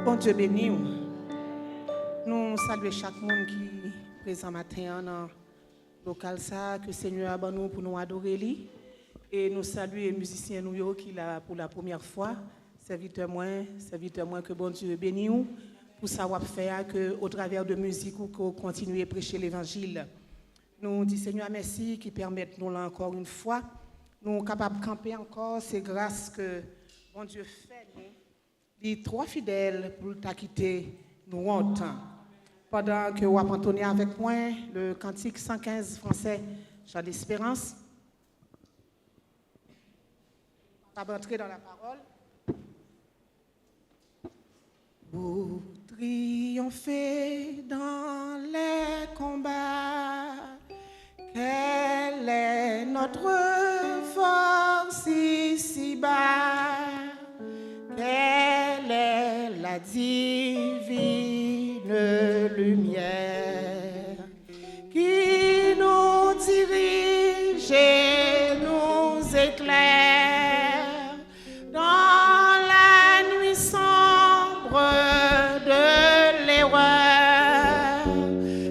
Bon Dieu béni. Nous saluons chaque monde qui est présent matin dans le local ça, que le Seigneur a nous pour nous adorer lui. Et nous saluons les musiciens nous qui là pour la première fois. Serviteur moi que bon Dieu béni pour savoir faire que au travers de musique ou qu'on continue à prêcher l'évangile. Nous disons Seigneur merci qui permettent nous là encore une fois nous capables de camper encore, c'est grâce que bon Dieu fait nous. Il est trop fidèle pour t'acquitter nous autant. Pendant que vous entendez avec moi le cantique 115 français, Chant d'espérance. On va entrer dans la parole. Pour triompher dans les combats, quelle est notre force ici-bas? Quelle est la divine lumière qui nous dirige et nous éclaire dans la nuit sombre de l'erreur?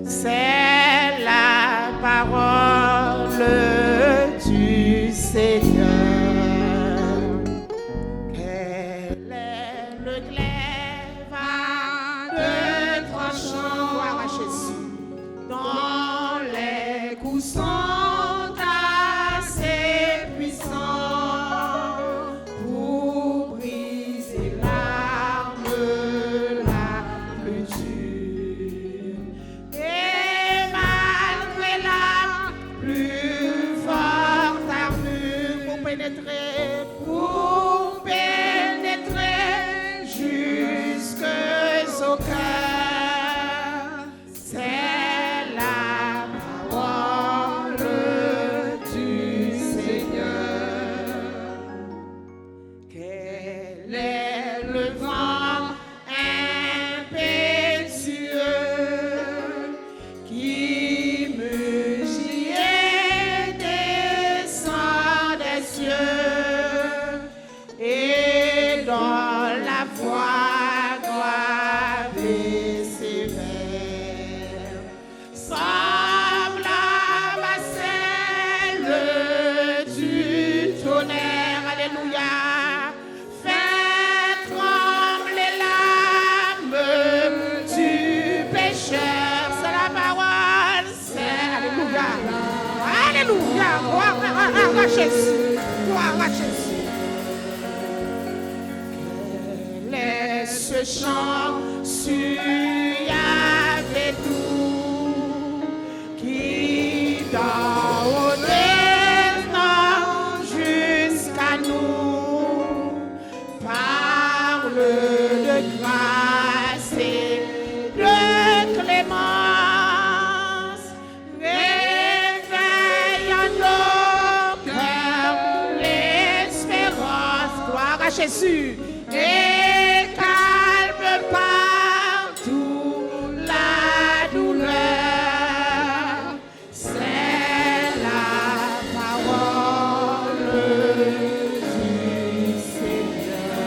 C'est la parole du Seigneur. Jésus, gloire à Jésus. Quel est ce chant suave et doux qui d'en haut descend jusqu'à nous, parle de grâce et de clémence, réveille en nous Jésus et calme partout la douleur. C'est la parole du Seigneur.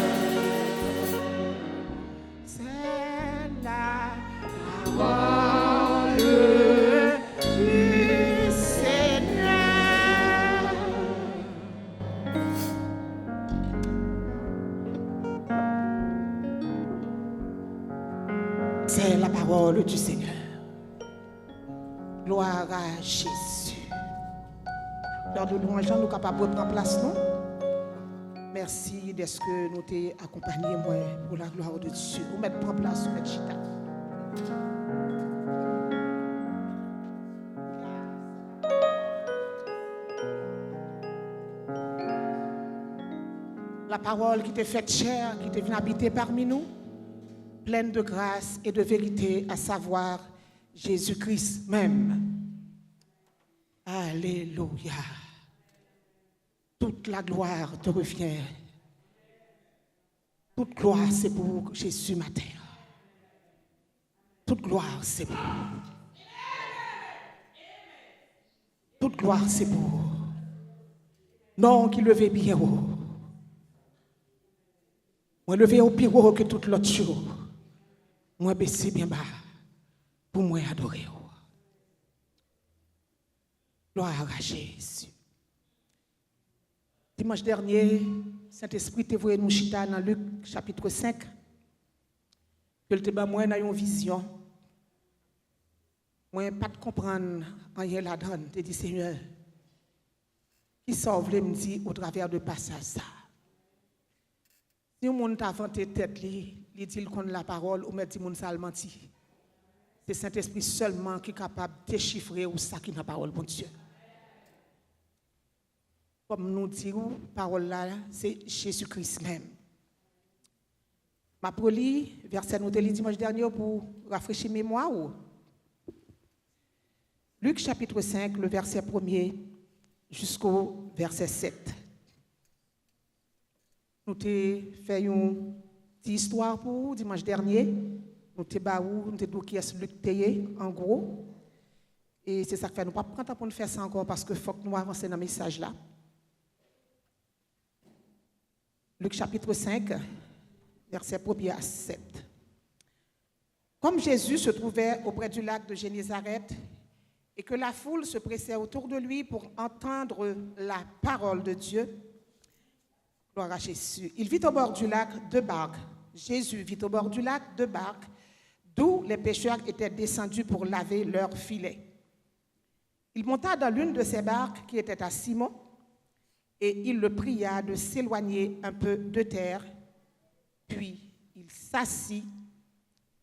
C'est la parole du Seigneur. C'est la parole du Seigneur. Gloire à Jésus. Lors de louange, nous sommes capables de prendre place, non? Merci d'être que nous t'ai accompagné, moi, pour la gloire de Dieu. Vous mettez en place, vous mettez chita. La parole qui t'est faite chair, qui t'est venue habiter parmi nous, pleine de grâce et de vérité, à savoir Jésus-Christ même. Alléluia. Toute la gloire te revient. Toute gloire, c'est pour Jésus matin. Toute gloire, c'est pour. Toute gloire, c'est pour. Non, qui levait bien haut. Moi, levé au plus haut que toute l'autre chose. moi baisser bien bas pour moi adorer. Gloire à Jésus. Dimanche dernier, Saint-Esprit t'a voulu nous chita dans Luc chapitre 5. Que le débat moi dans une vision. Moi pas de comprendre rien là-dedans. Te dit Seigneur, qui sauve me dit au travers de passage ça. Si on monde t'a vanté tête il dit qu'on la parole ou met dit monde ça menti. C'est Saint-Esprit seulement qui est capable de déchiffrer ou ça qui est la parole bon Dieu. Comme nous disons, parole là, c'est Jésus-Christ même. Ma proli, verset nous lu dimanche dernier pour rafraîchir mémoire. Luc chapitre 5, le verset 1er jusqu'au verset 7. Nous avons fait une petite histoire pour dimanche dernier. Nous avons dit qui est Luc Théé, en gros. Et c'est ça que fait. Nous ne pouvons pas prendre temps pour faire ça encore parce qu'il faut que nous avancions dans le message là. Luc chapitre 5, verset 1er à 7. Comme Jésus se trouvait auprès du lac de Génézareth et que la foule se pressait autour de lui pour entendre la parole de Dieu, gloire à Jésus, il vit au bord du lac deux barques. Jésus vit au bord du lac deux barques, d'où les pêcheurs étaient descendus pour laver leurs filets. Il monta dans l'une de ces barques qui était à Simon, et il le pria de s'éloigner un peu de terre. Puis il s'assit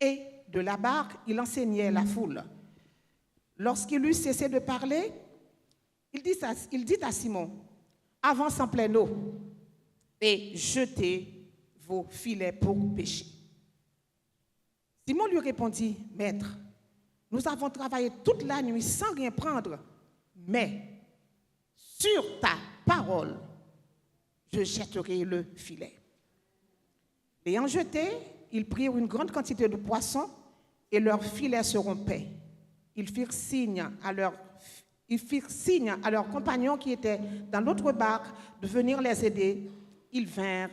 et de la barque, il enseignait la foule. Lorsqu'il eut cessé de parler, il dit à Simon, « Avance en pleine eau et jetez vos filets pour pêcher. » Simon lui répondit, « Maître, nous avons travaillé toute la nuit sans rien prendre, mais sur ta parole, je jetterai le filet. » L'ayant jeté, ils prirent une grande quantité de poissons et leurs filets se rompaient. Ils firent signe à leurs compagnons qui étaient dans l'autre barque de venir les aider. Ils vinrent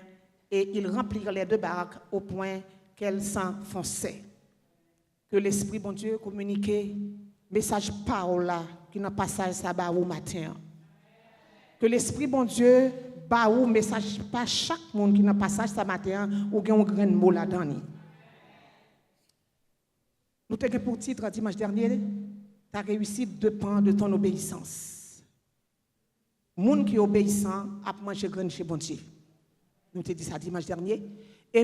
et ils remplirent les deux barques au point qu'elles s'enfonçaient. Que l'Esprit, bon Dieu, communique message parole là qui n'a pas ça au matin. Que l'Esprit, bon Dieu, ba ou message pas chaque monde qui n'a pas ça ce matin ou qui a un grand mot là-dedans. Nous t'avons pour titre dimanche dernier, ta réussite dépend de ton obéissance. Monde qui est obéissant a mangé grand chez bon Dieu. Nous t'avons dit ça dimanche dernier. Et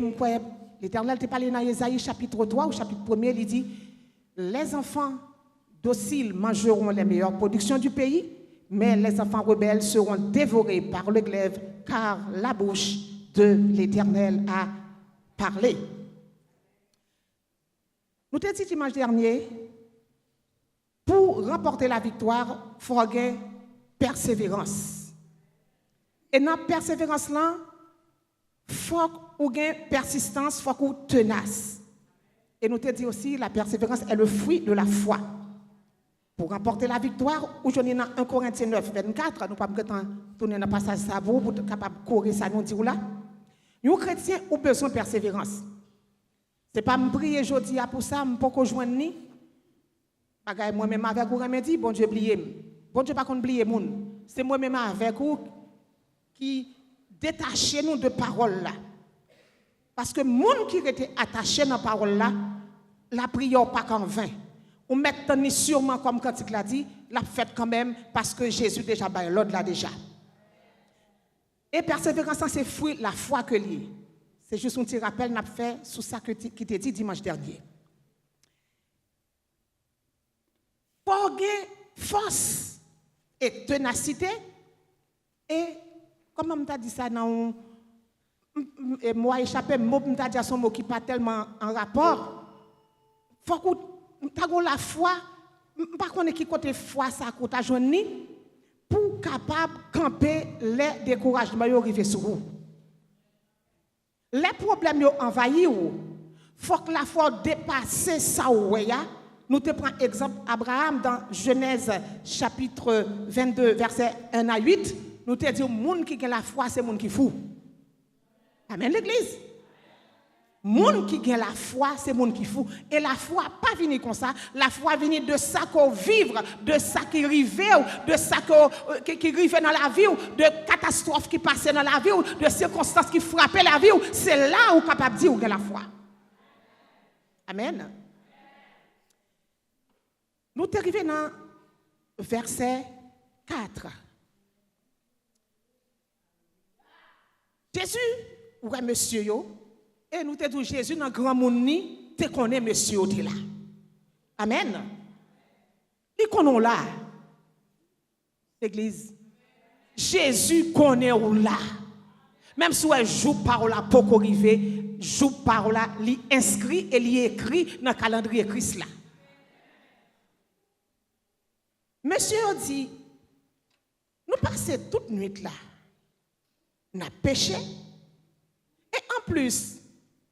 l'Éternel t'a parlé dans Ésaïe chapitre 3 ou chapitre 1er, il dit, les enfants dociles mangeront les meilleures productions du pays, mais les enfants rebelles seront dévorés par le glaive, car la bouche de l'Éternel a parlé. Nous t'avons dit dimanche dernier, pour remporter la victoire, il faut avoir persévérance. Et dans la persévérance, il faut avoir persistance, il faut avoir tenace. Et nous t'avons dit aussi, la persévérance est le fruit de la foi. Pour remporter la victoire, aujourd'hui dans 1 Corinthiens 9, 24, nous ne pouvons pas tourner dans le passage ça pour être capable de courir ça, nous dire là. Nous, chrétiens, avons besoin de persévérance. Ce n'est pas me prier aujourd'hui pour ça, je ne peux pas joindre ni. Moi-même avec vous, je me dis, bon Dieu, oubliez. Bon Dieu, pas qu'on oublie les gens. C'est moi-même avec vous qui détachez nous de parole là. Parce que les gens qui étaient attachés dans la parole là, la prière pas qu'en vain. Ou maintenant, sûrement, comme quand il l'a dit, l'a fait quand même parce que Jésus déjà baillé l'ordre là déjà. Et persévérance, c'est fruit la foi que lié. C'est juste un petit rappel n'a fait sur ça qui t'a dit dimanche dernier. Pour gagner force et ténacité, et comme on t'a dit ça dans moi échappé, moi t'a dit son mot qui pas tellement en rapport, faut que t'as la foi, pas connaît qui côté foi ça qu'on t'a joindre pour capable camper les découragements qui arrivent sur vous. Les problèmes ont envahi ou faut que la foi dépasse ça ou ya. Nous te prenons exemple Abraham dans Genèse chapitre 22 verset 1 à 8, nous te dit monde qui a la foi c'est monde qui fou. Amen l'église. Moun qui gagne la foi, c'est moun qui fou. Et la foi pas venir comme ça. La foi vient de ça qu'on vivre, de ça qui arrive, de ça qui arrive dans la vie, de catastrophes qui passent dans la vie, de circonstances qui frappent la vie. C'est là où capable de dire où gagne la foi. Amen. Nous sommes arrivés dans verset 4. Jésus, ouais, monsieur, et nous te dit Jésus dans grand monde ni te connaît monsieur te là. Amen. Il connaît là. L'église. Jésus connaît ou là. Même si elle joue par là pour arriver, joue par là, il inscrit et il écrit dans le calendrier Christ là. Monsieur dit, nous passons toute nuit là. Nous avons péché. Et en plus,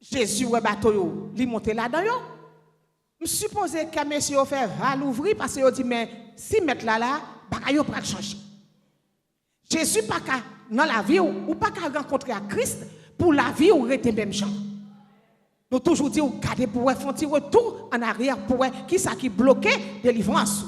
Jésus ou bateau, il monte là-dedans. Je suppose que monsieur fait va l'ouvrir parce qu'il dit, mais si mettre là, bagaille pas changer. Jésus pas dans la vie ou pas qu'à rencontrer à Christ pour la vie ou rester même gens. Nous toujours dit ou garder pour faire un retour en arrière pour qui ça qui bloquait délivrance.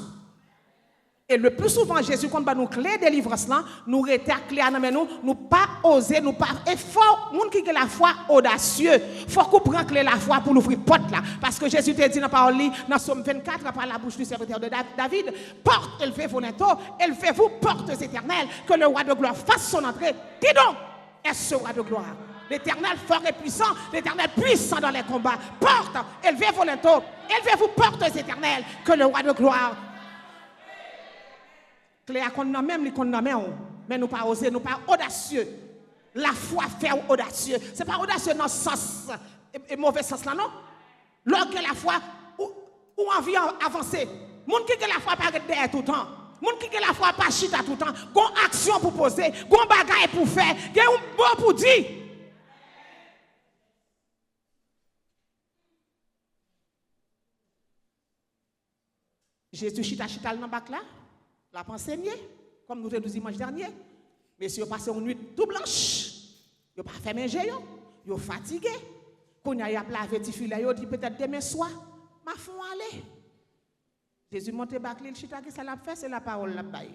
Et le plus souvent, Jésus, quand nous clé de délivrance, nous restons clé à nous pas oser, nous pas. Et faut, monde qui a la foi audacieux, faut qu'on prenne clé la foi pour l'ouvrir porte là. Parce que Jésus te dit dans la parole, dans Somme 24, par la bouche du serviteur de David, porte, élevez-vous bientôt, élevez-vous, portes éternelles, que le roi de gloire fasse son entrée. Dis donc, est-ce ce roi de gloire? L'Éternel fort et puissant, l'Éternel puissant dans les combats. Porte, élevez-vous bientôt, élevez-vous, portes éternelles, que le roi de gloire. Clé à qu'on même les condamner, mais nous pas oser, nous pas audacieux. La foi fait audacieux. C'est pas audacieux dans le sens et mauvais sens là non. Lorsque la foi ou envie avancer. Moun qui a la foi pas derrière tout le temps. Moun qui a la foi pas chita tout le temps. Gon action pour poser, gon bagaille pour faire, gen un bon pour dire. Jésus chita dans le bac là. La pensée mieux, comme nous te dit dimanche dernier. Messieurs passé une nuit tout blanche. Ils n'ont pas fait manger, ils ont fatigué. Quand ils ont lavé petit filet, ils ont dit peut-être demain soir, ma font aller. Jésus monte bac, il chita qui ça l'a fait, c'est la parole la baille.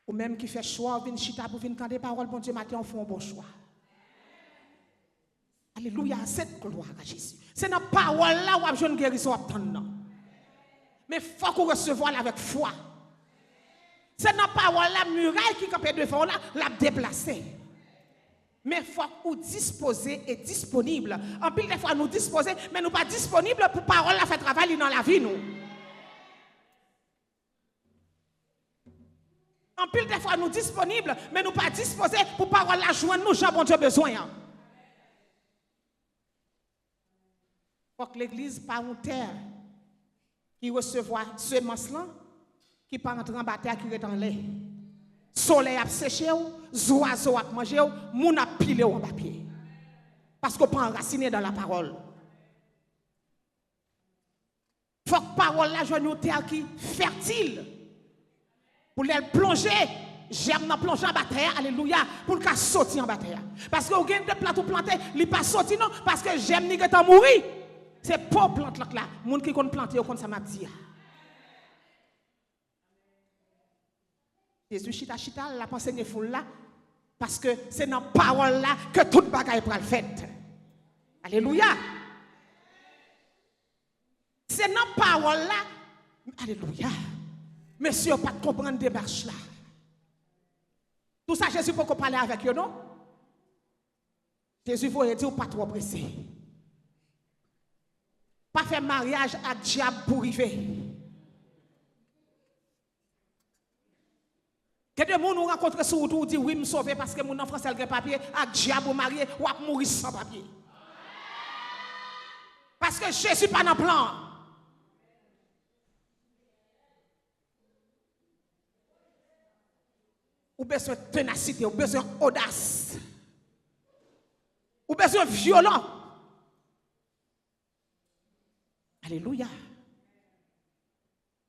Ou même qui fait choix, vient chita pour venir quand des paroles, bon Dieu, matin, on fait un bon choix. Alléluia, cette gloire à Jésus. C'est dans la parole là où on a une guérison. Mais il faut qu'on recevoir avec foi. C'est dans la parole là, muraille qui est devant là, l'a déplacé. Mais il faut qu'on disposer et disponible. En pile des fois, nous disposer, mais nous pas disponibles pour parole là faire travail dans la vie. Nous. En pile des fois, nous disponibles, mais nous pas disposés pour parole là joindre nous, Jean, bon Dieu, besoin. Faut que l'église pas une terre qui recevra semence-là, qui pas entrer en bataille, qui est en l'air. Soleil a séché, oiseaux a mangé, moun a pilé en papier. Parce qu'on pas enraciné dans la parole. Faut que la parole là joue une terre qui fertile. Pour les plonger, j'aime dans plonger en bataille, alléluia, pour qu'elle sorte en bataille. Parce que vous avez des plantes planter, il ne pas sorti non, parce que j'aime ni que mourir. C'est pour plante là, les gens qui ont planté, comme ça m'a dit. Jésus chita la pensée de foule là, parce que c'est dans la parole là que toute bagaille pour le fait. Alléluia. C'est dans la parole là, alléluia. Monsieur, pas de comprendre des démarches là. Tout ça, Jésus peut parler avec eux, non? Jésus veut dire pas trop pressé. Pas faire mariage à diable pour arriver. Que des gens nous rencontrent sur route ou disent oui, me sauver parce que mon enfant c'est le papier, à diable ou marié ou à mourir sans papier. Parce que Jésus pas dans le plan. Ou besoin de ténacité, ou besoin d'audace, ou besoin de violent. Alléluia.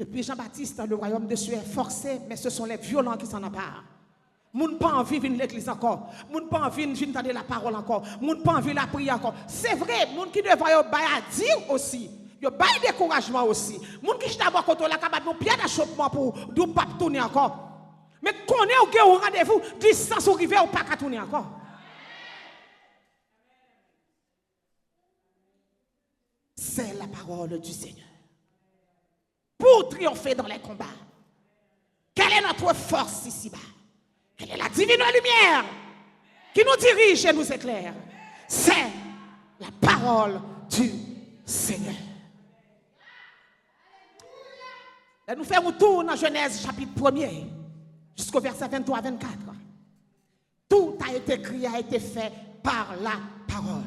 Depuis Jean-Baptiste, le royaume de Dieu est forcé, mais ce sont les violents qui s'en emparent. Moun pas envie de venir l'église encore. Moun pas envie de venir entendre la parole encore. Moun pas envie de la prière encore. C'est vrai, moun qui devrait yo bay à dire aussi. Yo bay découragement aussi. Moun qui d'abord quand on la capable nous bien d'achoppement pour nous pas tourner encore. Mais connaît ou gen rendez-vous distance ou river ou pas ka tourner encore. C'est la parole du Seigneur. Pour triompher dans les combats. Quelle est notre force ici-bas? Quelle est la divine lumière qui nous dirige et nous éclaire? C'est la parole du Seigneur. Et nous faisons un tour dans Genèse chapitre 1er jusqu'au verset 23-24. Tout a été écrit, a été fait par la parole.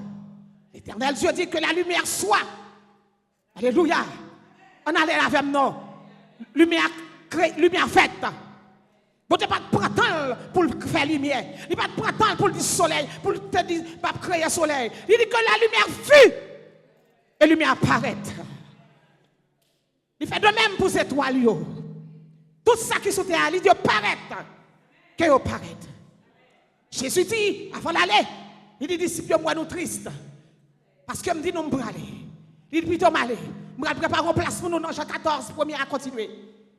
L'Éternel Dieu dit que la lumière soit. Alléluia. On allait avec nous. Lumière faite. Vous ne pas prendre temps pour faire lumière. Il ne pas prendre temps pour le soleil, pour te dire, pas créer soleil. Il dit que la lumière fut et la lumière apparaît. Il fait de même pour ces étoiles. Tout ça qui est sur terre, il dit paraît. Que paraît. Jésus dit, avant d'aller, il dit disciples, moi nous tristes. Parce que me dit nous me aller. Il dit plutôt m'aller. Je vais préparer une place pour nous dans Jean 14, premier à continuer.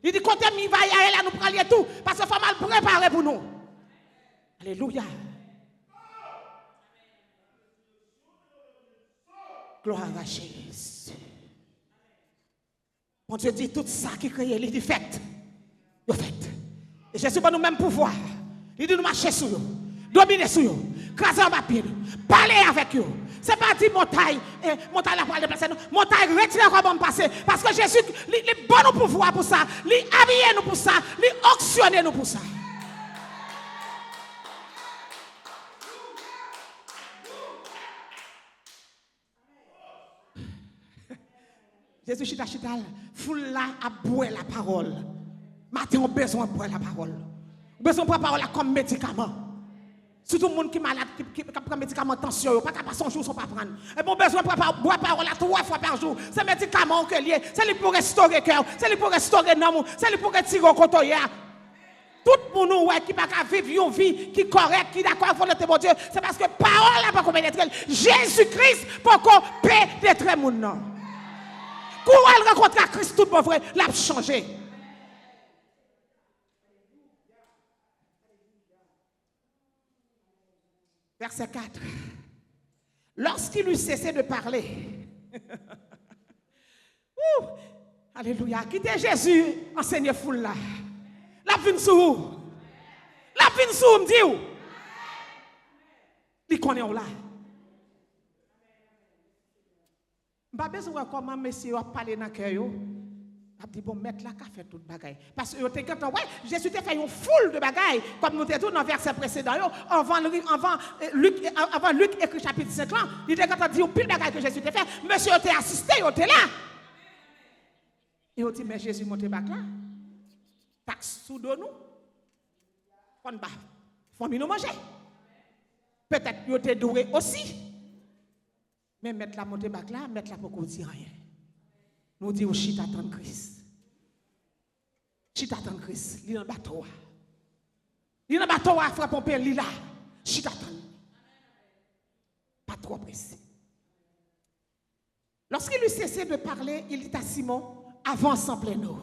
Il dit, quand il va y aller là, nous prenons tout. Parce qu'il faut mal préparer pour nous. Alléluia. Gloire à Jésus. Mon Dieu dit, tout ça qui crée, il dit, faites. Il fait. Et Jésus va nous même pouvoir. Il dit, nous marcher sur eux. Dominer sur eux. Craser en bas pied. Parler avec eux. C'est pas dit montagne, montagne la pour déplacer nous. Montagne retirer comment passer. Parce que Jésus, il est bon nous pouvoir pour ça. Il habille nous pour ça. Il auctionne nous pour ça. Jésus chita, foule là à boire la parole. Matin, on a besoin de boire la parole. On a besoin de boire la parole comme médicament. Surtout les gens qui sont malades, qui prennent médicaments de tension, pas qu'à passer un jour sans pas prendre. Et bon besoin de boire parole 3 fois par jour. C'est médicament que lié, c'est pour restaurer le cœur, c'est pour restaurer l'amour, c'est pour retirer le côté. Tout le monde qui n'a pas vivre une vie qui est correcte, qui est d'accord avec la volonté de Dieu, c'est parce que la parole n'a pas pénétré. Jésus-Christ pour qu'on pénètre le monde. Quand elle rencontre Christ, tout le monde l'a changé. Verset 4. Lorsqu'il eut cessé de parler, alléluia, quittez Jésus, enseignez foule là. La fin sous. La fin sous, me dit où? Il connaît où là. Je n'ai pas besoin de comment monsieur a parlé dans le cœur. A dit bon mettre là qu'a fait toute bagaille parce que tu quand ouais Jésus t'a fait une foule de bagaille comme nous t'ai dit dans verset précédent avant Luc écrit chapitre 5 là il t'a quand dit pile bagaille que Jésus t'a fait monsieur t'a assisté il était là et on dit mais Jésus monte bac là taxe sous de nous on bas faut nous manger peut-être il était doué aussi mais mettre la monter bac là mettre la pour qu'on dit rien. Nous disons, chita attend Christ. Chita attend Christ. Il est dans le bateau. Il est dans le bateau, il frappe un peu, il est là. Chita attend. Pas trop pressé. Lorsqu'il eut cessé de parler, il dit à Simon, avance en plein eau.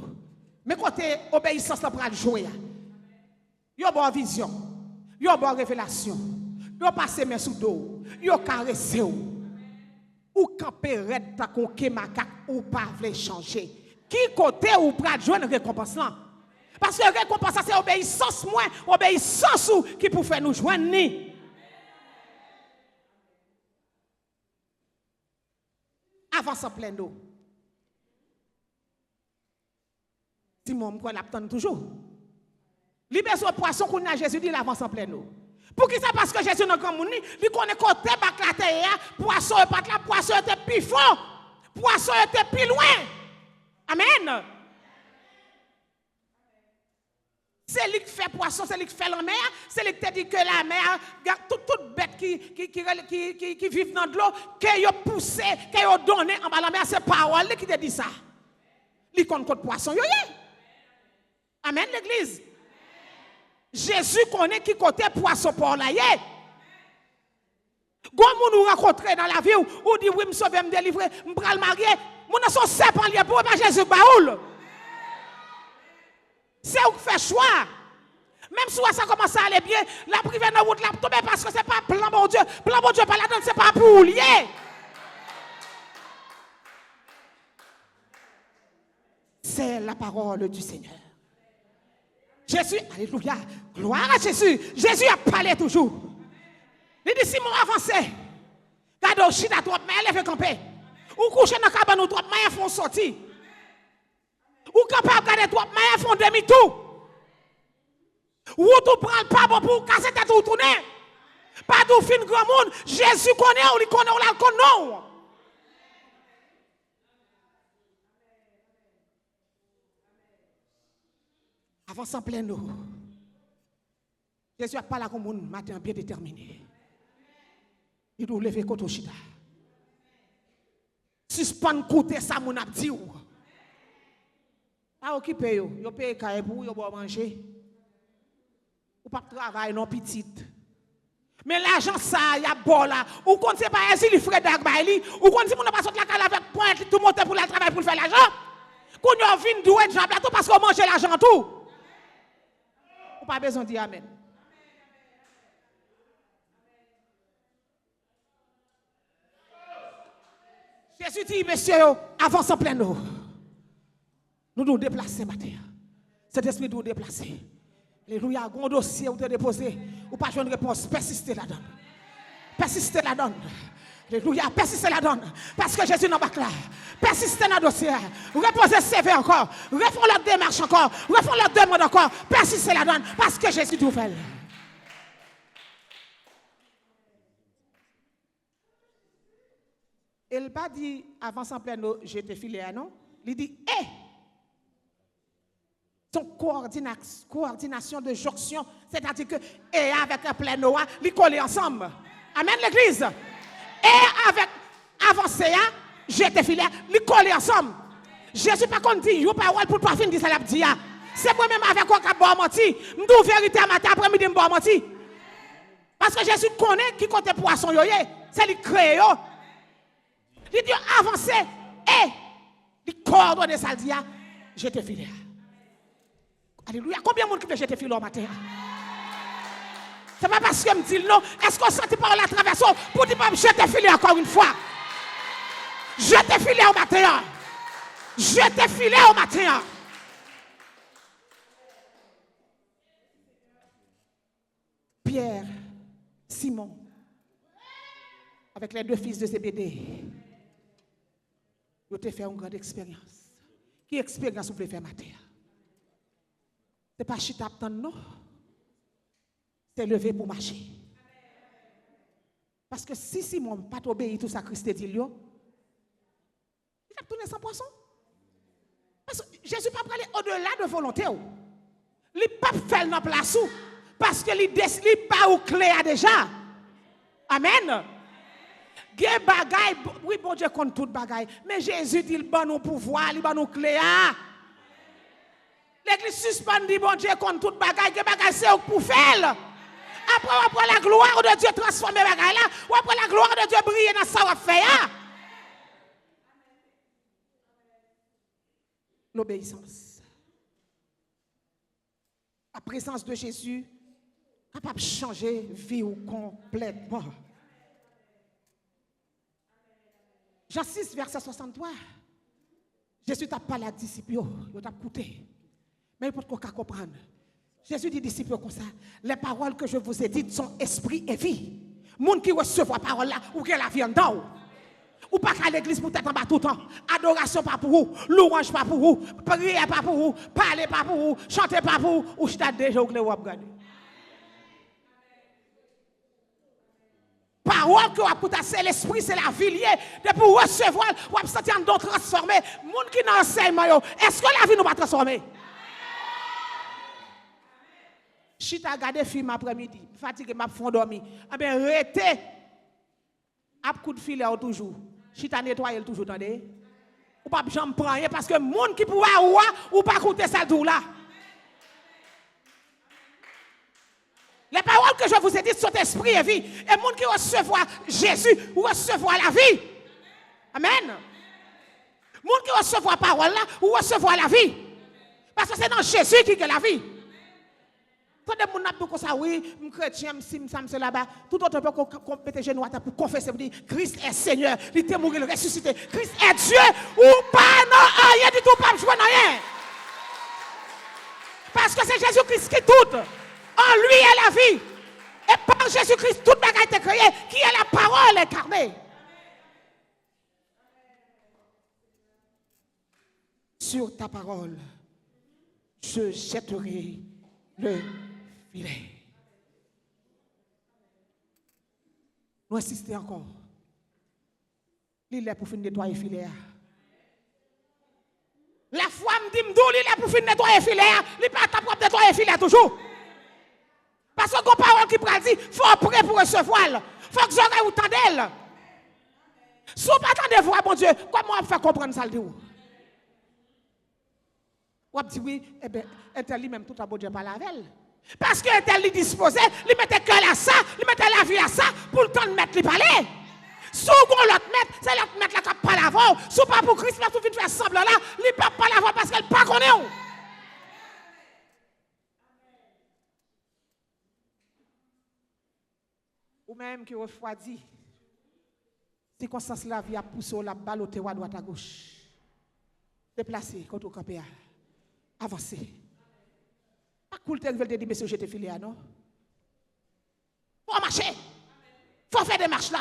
Mais côté obéissance, là pour jouer. Il y a une bonne vision. Il y a une bonne révélation. Il y a passé mes sous dos. Il y a caressé. Ou camper red ta kon makak ou pas vle changer. Qui côté ou pral joindre récompense là? Parce que récompense c'est obéissance moins, obéissance ou qui pour faire nous joindre ni. Avance en plein d'eau. Simon quoi l'attend toujours. Li besoin poisson qu'on a Jésus dit l'avance en plein d'eau. Pour qui ça? Parce que Jésus n'a pas de il connaît côté bac la terre, poisson et pas là, poisson était plus fort, poisson était plus loin. Amen. C'est lui qui fait poisson, c'est lui qui fait la mer, c'est lui qui te dit que la mer, toute bête qui vit dans de l'eau, qui a poussé, qui a donné en bas la mer, c'est parole qui te dit ça. Il connaît côté poisson, Amen l'église. Jésus connaît qui côté poisson pour là. Quand nous rencontrons dans la vie, ou dit oui, me sauver, me délivrer, me prendre le marier, mon son serpent lié pour pas Jésus baoul. C'est où fait choix. Même si ça commence à aller bien, la privée dans la route, la tomber parce que c'est pas plan bon Dieu. Plan bon Dieu, pas la donne, c'est pas pour lier. C'est la parole du Seigneur. Jésus, alléluia, gloire à Jésus. Jésus a parlé toujours. Il dit, Simon avancez. Gardez chita trop, mais elle fait camper. Ou coucher dans la cabane ou trop, mais ils font sortir. Ou camper, garder trop, mais ils font demi-tour. Ou tout prend pas bon pour casser tête ou tourner. Pas tout fin grand monde. Jésus connaît, ou il connaît, ou la connaît. Avance en plein eau. Jésus a parlé comme un matin bien déterminé. Il doit lever contre chita. Suspend côté ça mon a dit. Pas occupé yo, yo paye caille pour yo boire manger. Ou pas travailler non petite. Mais l'argent ça y a bon là. Ou quand c'est pas ainsi li frère d'agbaili, ou quand si mon pas sorti la cale avec pointe tout monter pour le travail pour faire l'argent. Qu'on yo vinn doué de plateau parce qu'on mange l'argent tout. Ou pas besoin de dire amen. Jésus dit, monsieur, avance en pleine eau. Nous nous déplacer matin. Cet esprit nous déplacer. Alléluia, un dossier où te déposer. Ou pas une réponse, persistez là-dedans. Persistez là-dedans. Alléluia, persistez là-dedans. Parce que Jésus n'a pas là. Persistez dans le dossier. Reposez CV encore. Refont leur démarche encore. Refont leur demande encore. Persistez là-dedans. Parce que Jésus tout fait. Il n'a pas dit, avance en pleine eau, je te filé, non? Il dit, hé! Son coordination de jonction, c'est-à-dire que, et avec un plein eau, ils collent ensemble. Amen, l'église. Et avec avancer, je te filé, ils collent ensemble. Jésus pas qu'on dit, il n'y a pas parole pour pas finir ça l'a dit. C'est moi-même avec quoi qu'on a menti. Je dis vérité à matin après-midi, je menti. Parce que Jésus connaît qui compte poisson, c'est lui créé. Il dit avancez et il coordonne ça dit je te file. Alléluia. Combien de monde qui veut je te file au matin? C'est pas parce que me dit non, est-ce qu'on sent par la traversée pour dire je te file encore une fois? Je te file au matin. Je te file au matin. Pierre, Simon, avec les deux fils de Zébédée, vous avez fait une grande expérience. Qui expérience vous voulez faire matin? Ce n'est pas chita non. C'est lever pour marcher. Parce que si Simon n'a pas obéi tout ça Christ dit, il a tourné sans poisson. Parce que Jésus n'a pas parlé au-delà de volonté. Il n'a pas fait dans place. Parce qu'il ne pas où clé déjà. Amen. Bagay, oui, bon Dieu compte tout bagay. Mais Jésus dit, il va nous pouvoir, il va nous clé. L'église suspend dit, bon Dieu compte tout bagay. Bagay c'est pour faire. Après la gloire de Dieu transformer bagay là. Ou après la gloire de Dieu briller dans ça va faire. L'obéissance. La présence de Jésus capable de changer vie ou complètement. Jean 6, verset 63. Jésus t'a pas la disciple, il t'a coûté. Mais il faut qu'on comprendre. Jésus dit disciples comme ça. Les paroles que je vous ai dites sont esprit et vie. Monde qui reçoit la parole là, ou qui la vie en dedans. Ou pas qu'à l'église pour t'être en bas tout le temps. Adoration pas pour vous, louange pas pour vous, prière pas pour vous, parler pas pour vous, chanter pas pour vous, ou je t'ai déjà oublié ou regardé. Parole que vous avez c'est l'esprit, c'est la vie liée. De pour recevoir, vous avez senti un don transformé. Monde qui n'a enseignement, est-ce que la vie nous va transformer? Chita gade film après-midi, fatigué, m'a fond dormi. Ah ben rete. Ap coup de filet toujours. Chita nettoyer toujours tendez. Ou pas jamais prendre parce que monde qui pourra ou pas coûter ça tout là. Les paroles que je vous ai dites sont esprit et vie. Et le monde qui recevra Jésus ou recevra la vie. Amen. Le monde qui recevra la parole là ou recevra la vie. Parce que c'est dans Jésus qui est la vie. Quand des gens disent comme ça, oui, je suis chrétien, je suis là-bas, tout autre peut qu'on mette genoux pour confesser, pour dire Christ est Seigneur, il est mort, il est ressuscité. Christ est Dieu ou pas, non, rien du tout, pas jouer rien. Parce que c'est Jésus-Christ qui est tout. En lui est la vie. Et par Jésus-Christ, toute bagaille a été créée, qui est la parole incarnée. Sur ta parole, je jetterai le filet. Nous insistons encore. Il est pour finir nettoyer le filet. La foi me dit, il est pour finir nettoyer le filet. Il n'est pas capable de nettoyer le filet toujours. Parce que la parole qui prend dit, il faut prêt pour recevoir. Il faut que vous oreilles entendez. Si vous ne pas voir, mon Dieu, comment on fait comprendre ça? Ou dit oui, eh bien, elle lui-même tout à bon Dieu par la veille. Parce que elle lui disposé, lui mettait cœur à ça, lui mettait la vie à ça, pour le temps de mettre lui parler. Si vous l'autre mettre, c'est l'autre mettre la cap par l'avant. Si pas pour Christ, mais tout vite faire semblant là, lui pas par l'avant parce qu'elle pas connaît. Ou même qui refroidit. Circonstance la vie a poussé la balle au terroir à droite à gauche. Déplacer contre le campé. Avancer. Pas cool, tu veux dire, monsieur, je te filé, non? Faut marcher. Faut faire des marches là.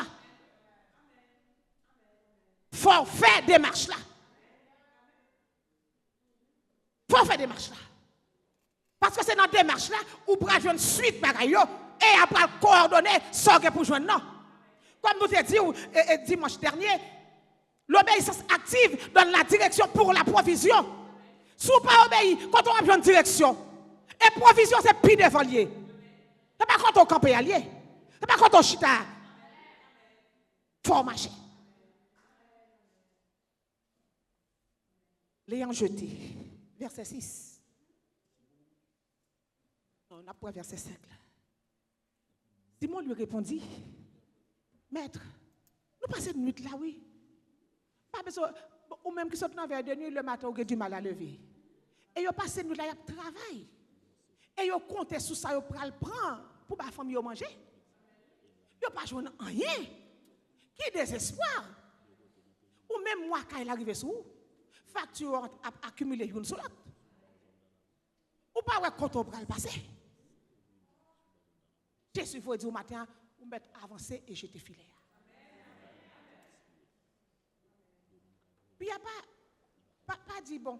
Faut faire des marches là. Faut faire des marches là. Parce que c'est dans des marches là où pour jouer une suite bagaille et après coordonner ce que pour jouer non. Comme nous avons dit dimanche dernier, l'obéissance active donne la direction pour la provision. Si vous pas obéir, quand on a une direction, et provision c'est pire devant lié. C'est pas quand on campe allié. C'est pas quand on chita. Faut marcher. L'ayant jeté, verset 6. Non, on a pas verset 5 là. Simon lui répondit, Maître, nous passons une nuit là, oui. Pas besoin, ou même qui sont dans vers de nuit, le matin, on a du mal à lever. Et ils passent une nuit là, ils travaillent. Et ils comptent sur ça, ils prennent le prendre pour la famille manger. Ils n'ont pas joué rien. Qui désespoir. Ou même moi, quand il arrive sur vous, facture accumulée une sur l'autre. Ou pas ouais, quand on prend le passé. Jésus faut dire au matin, vous mettez avancer et jeter filet. Puis il n'y a pas dit, bon,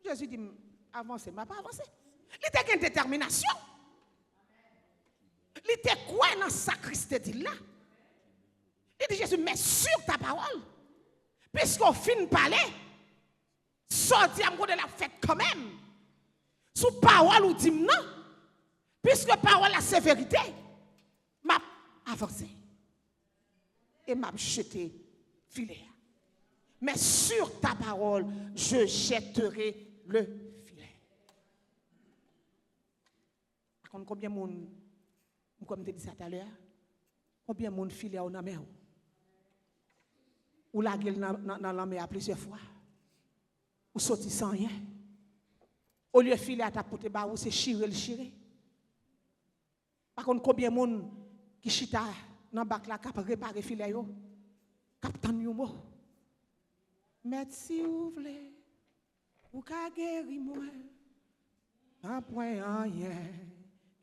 Jésus dit, avancer, mais pas avancer. Il était une détermination. Il était quoi dans sa Christ dit là? Il dit, Jésus, mais sur ta parole, puisqu'on finit de parler, sorti à de la fête quand même. Sous parole ou dit non, puisque parole c'est vérité, m'a avancé et m'a jeté filet. Mais sur ta parole, je jetterai le filet. Combien de monde, comme tu dis ça tout à l'heure, combien de monde filet en mer ou la gueule dans la mer plusieurs fois, ou sorti sans rien. Au lieu de filer à ta pote, ou c'est chirer le chirer. Par contre, combien de monde qui chita dans le bac là, qui a réparé le filet, qui a tenu un mot. Mais si vous voulez, vous pouvez guérir moi, un point rien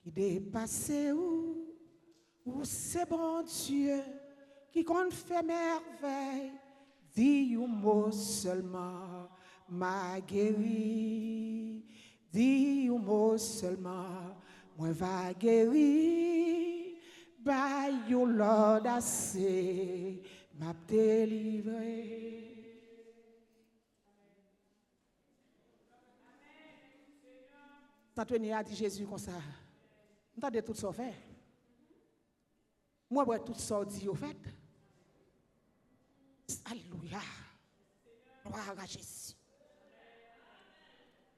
qui dépasse ou c'est bon Dieu qui compte fait merveille, dis un mot seulement, m'a guéri, dis un mot seulement, moi va guérir, by your Lord I say, m'a délivré. Antoine a dit Jésus comme ça. Vous entendez tout ça fait? Moi, je tout ça dit au fait. Alléluia. Gloire à Jésus.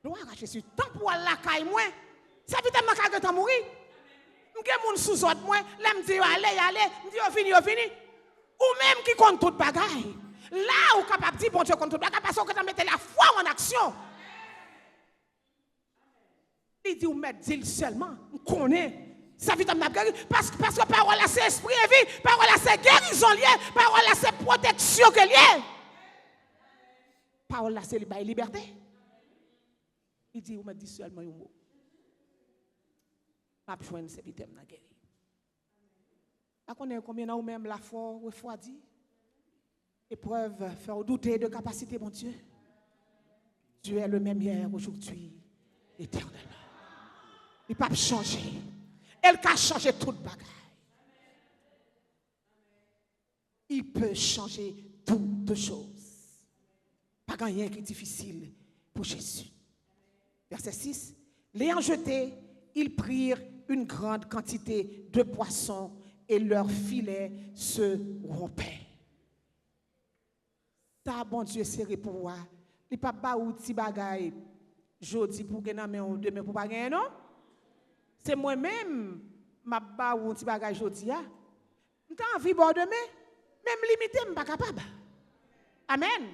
Gloire à Jésus. Tant pour la caille, moi, ça veut dire que je vais mourir. m'gen moun sous autre moi, là me dit allez, me dit yo fini. Ou même qui compte toute bagaille. Là ou capable dire bon Dieu compte toute bagaille parce que tu mettez la foi en action. Il dit ou mettre dit seulement, on connaît. Ça vit dans guéri parce que parole là c'est esprit et vie, parole là c'est guérison liée, parole là c'est protection que liée. Parole là c'est liberté. Il dit ou mettre dit seulement un mot. M'a joindre serviteur dans guéri. Pas connaît combien ou même la foi refroidi. Épreuve faire douter de capacité mon Dieu. Dieu est le même hier, aujourd'hui, éternellement. Il ne peut pas changer. Elle peut changer toute bagaille. Il peut changer toutes choses. Pas rien qui est difficile pour Jésus. Verset 6. L'ayant jeté, ils prirent une grande quantité de poissons et leurs filets se rompaient. Ça, bon Dieu, serré pour moi. Il n'y a pas de petit bagaille. Jodi pour gagner mais demain pour pas gagner non. C'est moi-même m'a ba ou petit bagage jodi a. M'ta envie bon demain, même limité m'pas capable. Amen.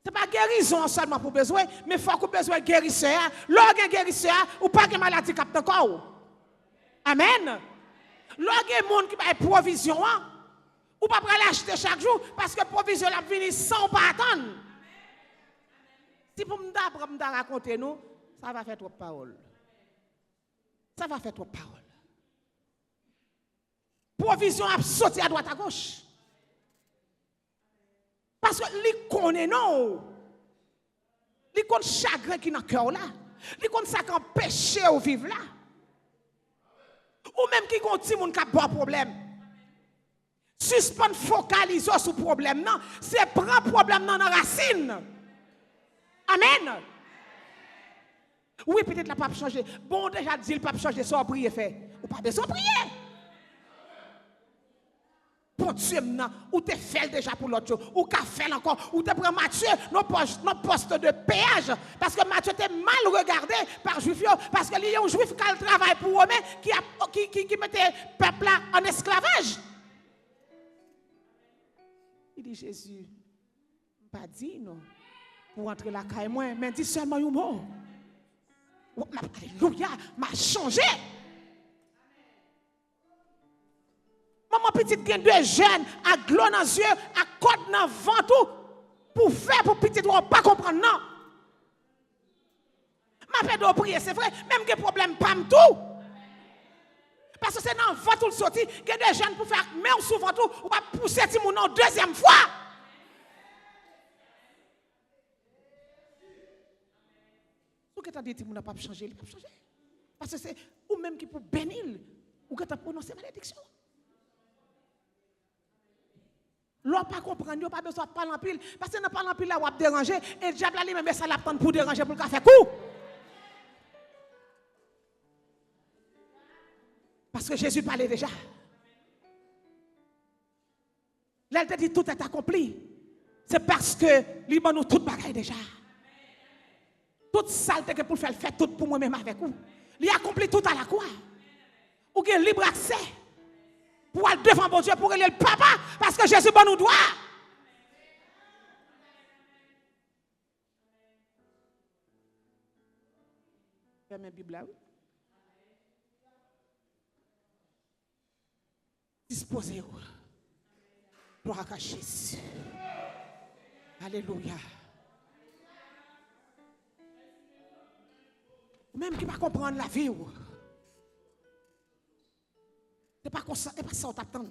C'est pas guérison seulement pour besoin, mais faut qu'on besoin guérisseur. Lorsque guérisseur ou pas que maladie capte encore. Amen. Lorsque monde qui ba provision ou pas aller acheter chaque jour parce que provision la venir sans pas attendre. Si pour me raconter nous, ça va faire trop de paroles. Ça va faire trop de paroles. Provision a sauté à droite à gauche. Parce que les connaît non. Les connaît chagrin qui dans le cœur là. Les connaît ça qui empêche au vivre là. Ou même qui ont petit monde qui a bon problème. Suspend focaliser sur le problème non, c'est prendre problème dans la racine. Amen. Oui, peut-être la pape changer. Bon, déjà dit le pape changer, sans prier fait. Ou pas besoin de prier. Bon Dieu, ou te fait déjà pour l'autre chose, ou qu'a fait encore, ou te prend Mathieu, nos postes de péage, parce que Mathieu était mal regardé par Juif, parce que il y a un Juif qui a le travail pour Romain, qui mettait le peuple là en esclavage. Il dit Jésus, pas dit non, pour entrer la caille moi, mais dit seulement un mot. Alléluia, m'a changé. Maman petite gain de jeunes, à gloire dans les yeux, à côte dans le ventre, pour faire pour petite ne pas comprendre non. Ma paix de prier, c'est vrai, même que problème pas tout. Parce que c'est dans le ventre tout sorti, que des jeunes pour faire même sous ventre ou pas pousser ti moun en deuxième fois. Ou que tu as dit ti moun n'a pas changer, il pas changer. Parce que c'est ou même qui pour bénir ou que tu as prononcé malédiction. L'on pas comprendre, il pas besoin de parler en pile parce que dans parler en pile là on va déranger et le diable lui même ça l'attend pour déranger pour le faire coup. Parce que Jésus parlait déjà. Là, il te dit tout est accompli. C'est parce que lui nous tout bagaille déjà. Toute saleté que pour faire tout pour moi-même avec vous. Il a accompli tout à la croix. Ou qu'il libre accès pour aller devant mon Dieu pour aller le papa parce que Jésus nous doit. Il y a ma Bible là. Disposez-vous. Gloire à Jésus. Alléluia. Même qui ne pas comprendre la vie. Ce n'est pas ça qu'on t'attend.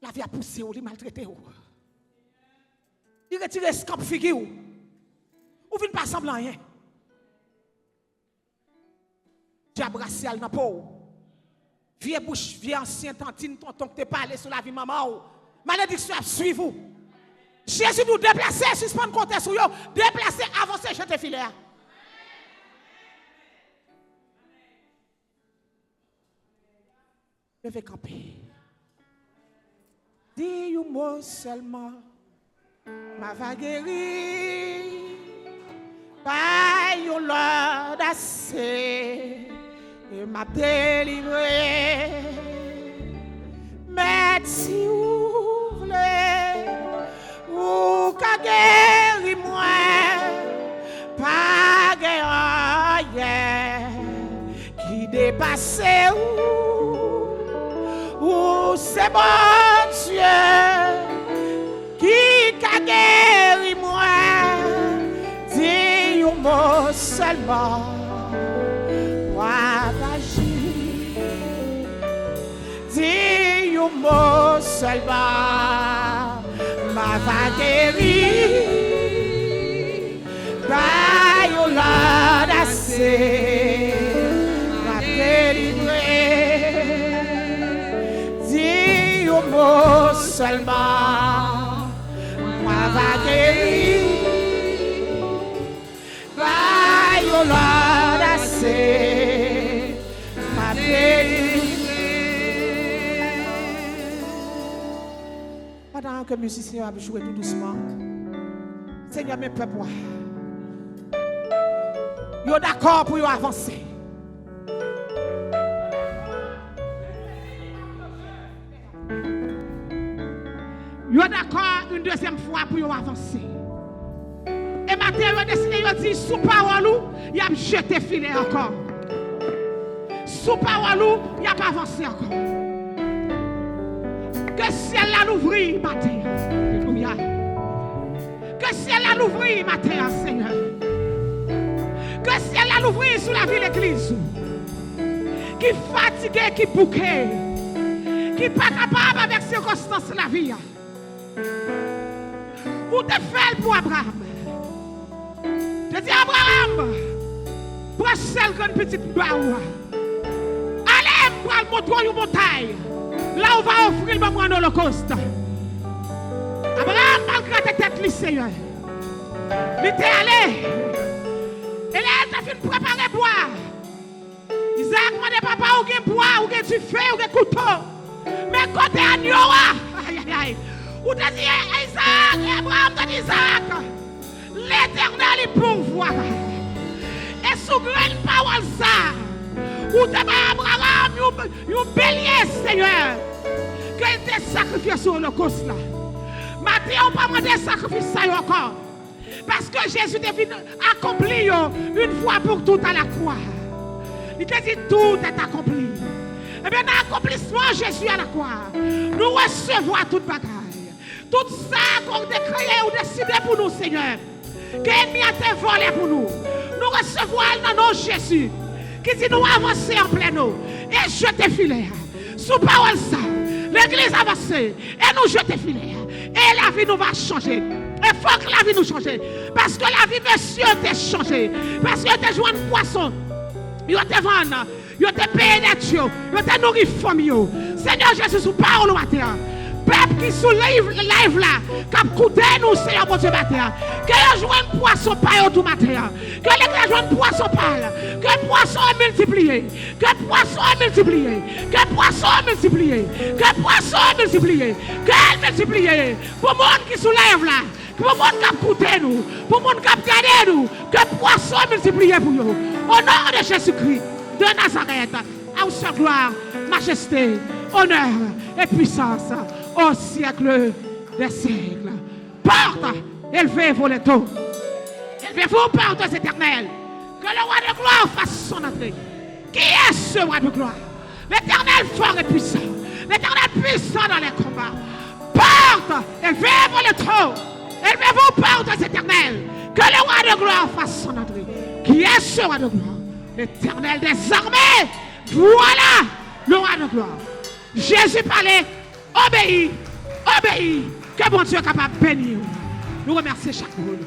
La vie a poussé ou, il maltraité ou. Il retire le scamp figure ou. Ou ne pas semblant rien. Diable racial dans peau. Vieux bouche, vieux ancien tantine, tonton que tu parlé sur la vie maman. Malédiction à suivre. Jésus nous déplacer, suspendre compter sur vous, déplacer, avancer, jeter filet. Je vais camper. Dis un mot seulement, ma va guérir. Pas une l'audace, et m'a délivré. Mais si vous voulez, ou qu'a guéri moi, pas guéri qui dépasse ou c'est bon Dieu qui qu'a guéri moi, dis un mot seulement, moi d'agir, dis un mot seulement, ma va guérir, bayola d'assez, ma délivrer, dis un mot seulement, moi va guérir, bayola d'assez, ma délivrer. Pendant que le musicien a joué tout doucement, Seigneur, mes peuples, ils sont d'accord pour avancer. Ils sont d'accord une deuxième fois pour avancer. Et maintenant, ils ont décidé de dire, sous parole, ils ont jeté filet encore. Sous parole, ils ont avancé encore. Que le ciel l'ouvre matin. Alléluia. Que le ciel l'ouvre matin, Seigneur. Que le ciel l'ouvre sur la vie de l'église. Qui est fatigué, qui est bouqué. Qui n'est pas capable avec circonstances de la vie. Ou te fait pour Abraham. Je dis Abraham, prends celle grande petite baoua. Allez, prends le montrer une montagne. Là on va offrir le moment en holocauste. Abraham, malgré tes têtes, le Seigneur. Il était allé. Et là, il a fait préparer bois. Isaac m'a dit, papa, ou gen bois, ou gen du feu, ou gen couteau. Mais côté agneau, aïe, aïe, aïe. Ou t'as dit, Isaac, Abraham, t'as dit, Isaac. L'Éternel est pourvoir. Et sous grande parole ça. Ou t'as dit, Abraham, un bélier, Seigneur. Quel était sacrifié sur l'Holocauste là. Maintenant, on ne peut pas demander sacrifice ça encore. Parce que Jésus est venu accomplir une fois pour toutes à la croix. Il te dit tout est accompli. Et bien dans l'accomplissement Jésus à la croix, nous recevons toute bagaille. Tout ça qu'on a créé ou décidé pour nous, Seigneur. Que l'ennemi a été volé pour nous. Nous recevons dans nos Jésus. Qui dit nous avancer en plein eau. Et jeter filet. Sous parole ça. L'église avance. Et nous jeter filet. Et la vie nous va changer. Il faut que la vie nous change. Parce que la vie, monsieur, t'est changé. Parce que tu joué un poisson. Il te vend. Il te payé des dieux. Il te nourri famille. Seigneur Jésus, sous parole matin. Peuple qui sous live là, qui a coûté nous, Seigneur, mon Dieu, matin. Que vous jouez un poisson paille tout matin. Que l'église joue un poisson paille. Que le poisson est multiplié. Que le poisson est multiplié. Que le poisson est multiplié. Que le poisson est multiplié. Que elle multiplié. Pour le monde qui sous live là. Pour le monde qui a coûté nous. Pour le monde qui a gardé nous. Que le poisson est multiplié pour nous. Au nom de Jésus-Christ de Nazareth. À vous seule gloire, majesté, honneur et puissance. Au siècle des siècles. Porte, élevez-vous les taux. Élevez-vous, portes éternelles. Que le roi de gloire fasse son entrée. Qui est ce roi de gloire? L'éternel fort et puissant. L'éternel puissant dans les combats. Porte, élevez-vous les taux. Élevez-vous, portes éternelles. Que le roi de gloire fasse son entrée. Qui est ce roi de gloire? L'éternel des armées. Voilà le roi de gloire. Jésus parlait. Obéis, obéis, que bon Dieu est capable de bénir. Nous remercions chaque jour.